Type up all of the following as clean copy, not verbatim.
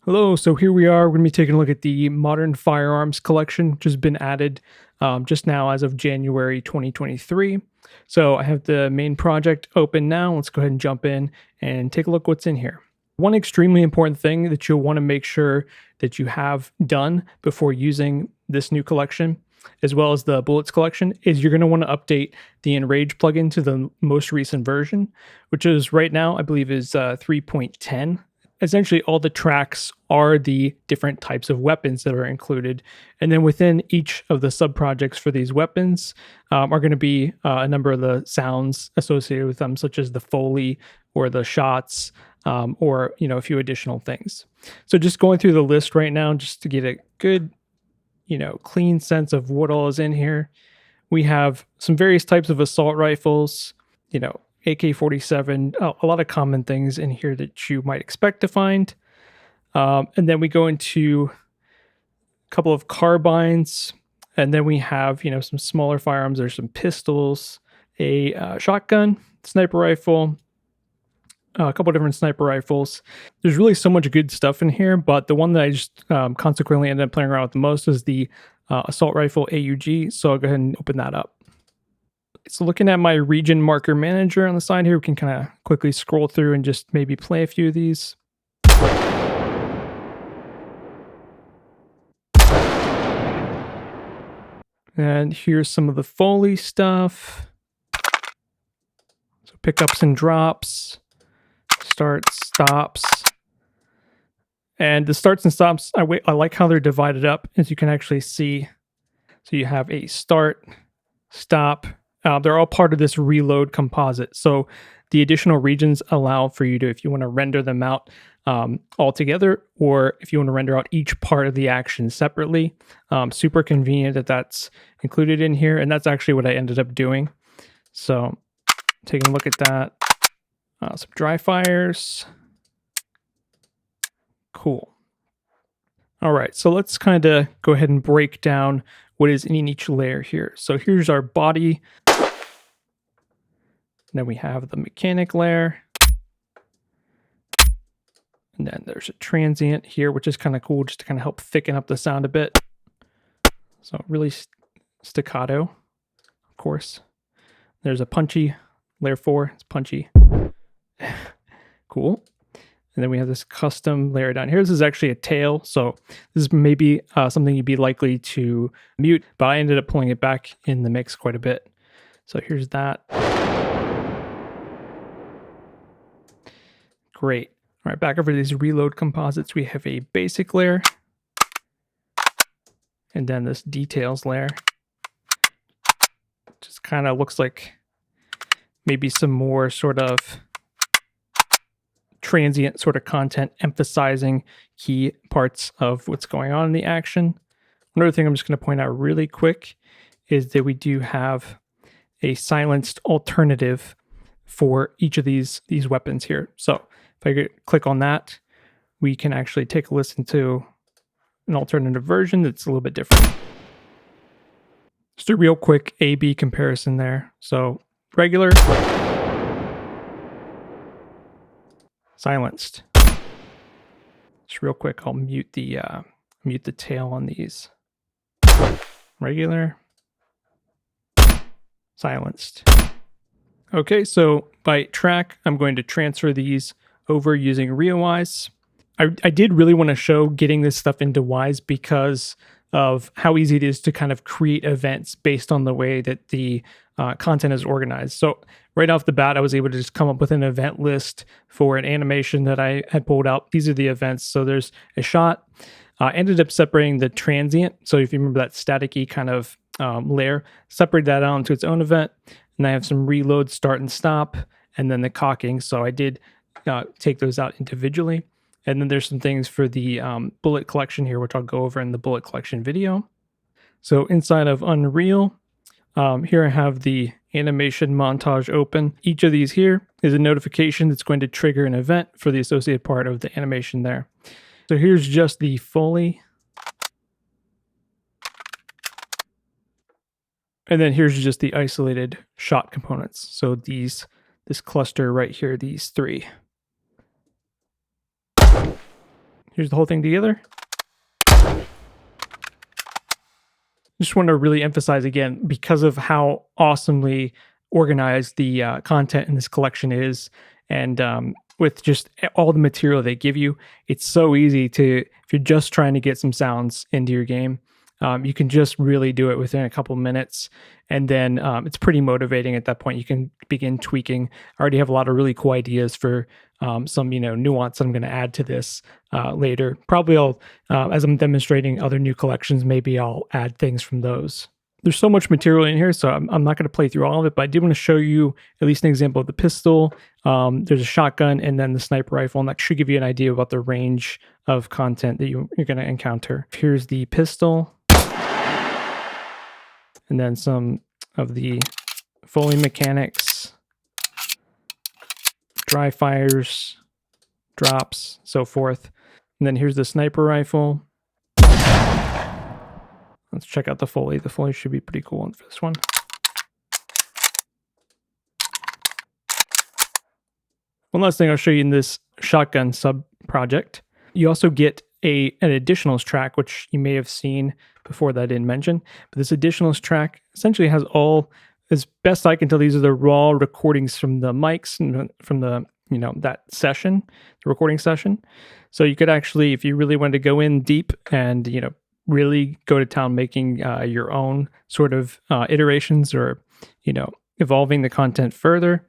Hello, so here we are. We're going to be taking a look at the Modern Firearms collection, which has been added just now as of January 2023. So I have the main project open now. Let's go ahead and jump in and take a look what's in here. One extremely important thing that you'll want to make sure that you have done before using this new collection, as well as the bullets collection, is you're going to want to update the Enrage plugin to the most recent version, which is right now, I believe, is 3.10. Essentially, all the tracks are the different types of weapons that are included. And then within each of the subprojects for these weapons are going to be a number of the sounds associated with them, such as the Foley or the shots, or a few additional things. So just going through the list right now, just to get a good, clean sense of what all is in here. We have some various types of assault rifles, AK-47, a lot of common things in here that you might expect to find. And then we go into a couple of carbines, and then we have, some smaller firearms. There's some pistols, a shotgun, sniper rifle, a couple different sniper rifles. There's really so much good stuff in here, but the one that I just consequently ended up playing around with the most is the assault rifle AUG. So I'll go ahead and open that up. So looking at my region marker manager on the side here, we can kind of quickly scroll through and just maybe play a few of these. And here's some of the Foley stuff. So pickups and drops, starts, stops. And the starts and stops, I like how they're divided up, as you can actually see. So you have a start, stop. They're all part of this reload composite. So the additional regions allow for you to, if you want to render them out all together, or if you want to render out each part of the action separately. Super convenient that that's included in here. And that's actually what I ended up doing. So taking a look at that. Some dry fires. Cool. All right, so let's kind of go ahead and break down what is in each layer here. So here's our body. Then we have the mechanic layer. And then there's a transient here, which is kind of cool, just to kind of help thicken up the sound a bit. So really staccato, of course. There's a punchy, layer 4, it's punchy. Cool. And then we have this custom layer down here. This is actually a tail, so this is maybe something you'd be likely to mute, but I ended up pulling it back in the mix quite a bit. So here's that. Great. All right, back over to these reload composites, we have a basic layer, and then this details layer. Just kind of looks like maybe some more sort of transient sort of content emphasizing key parts of what's going on in the action. Another thing I'm just going to point out really quick is that we do have a silenced alternative for each of these weapons here. So if I click on that, we can actually take a listen to an alternative version that's a little bit different. Just a real quick A/B comparison there. So regular, silenced. Just real quick, I'll mute the tail on these. Regular, silenced. Okay, so by track, I'm going to transfer these over using RioWise. I did really want to show getting this stuff into Wise because of how easy it is to kind of create events based on the way that the content is organized. So right off the bat, I was able to just come up with an event list for an animation that I had pulled out. These are the events. So there's a shot. I ended up separating the transient. So if you remember that static-y kind of layer, separate that out into its own event. And I have some reload, start and stop, and then the cocking. So I did take those out individually. And then there's some things for the bullet collection here, which I'll go over in the bullet collection video. So inside of Unreal, here I have the animation montage open. Each of these here is a notification that's going to trigger an event for the associated part of the animation there. So here's just the Foley. And then here's just the isolated shot components. So this cluster right here, these three. Here's the whole thing together. Just want to really emphasize again, because of how awesomely organized the content in this collection is, and with just all the material they give you, it's so easy to, if you're just trying to get some sounds into your game, you can just really do it within a couple minutes. And then it's pretty motivating at that point. You can begin tweaking. I already have a lot of really cool ideas for some, nuance I'm going to add to this later. Probably I'll, as I'm demonstrating other new collections, maybe I'll add things from those. There's so much material in here, so I'm not going to play through all of it, but I did want to show you at least an example of the pistol. There's a shotgun and then the sniper rifle, and that should give you an idea about the range of content that you're going to encounter. Here's the pistol, and then some of the Foley mechanics, dry fires, drops, so forth. And then here's the sniper rifle. Let's check out the Foley. The Foley should be pretty cool for this one. One last thing I'll show you in this shotgun sub project. You also get an additionals track, which you may have seen before that I didn't mention. But this additionals track essentially has all, as best I can tell, these are the raw recordings from the mics and from the, that session, the recording session. So you could actually, if you really wanted to go in deep and, really go to town making your own sort of iterations or, evolving the content further,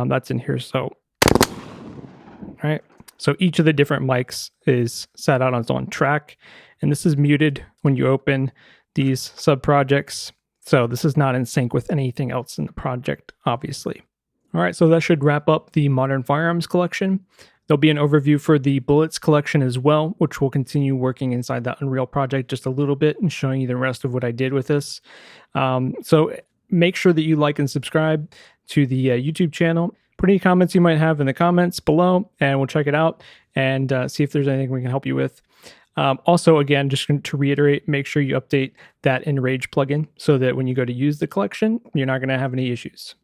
that's in here. So, all right. So each of the different mics is set out on its own track, and this is muted when you open these sub projects. So this is not in sync with anything else in the project, obviously. All right, so that should wrap up the Modern Firearms collection. There'll be an overview for the Bullets collection as well, which will continue working inside that Unreal project just a little bit and showing you the rest of what I did with this. So make sure that you like and subscribe to the YouTube channel. Put any comments you might have in the comments below, and we'll check it out and see if there's anything we can help you with. Also, again, just to reiterate, make sure you update that ENRAGE plugin so that when you go to use the collection, you're not going to have any issues.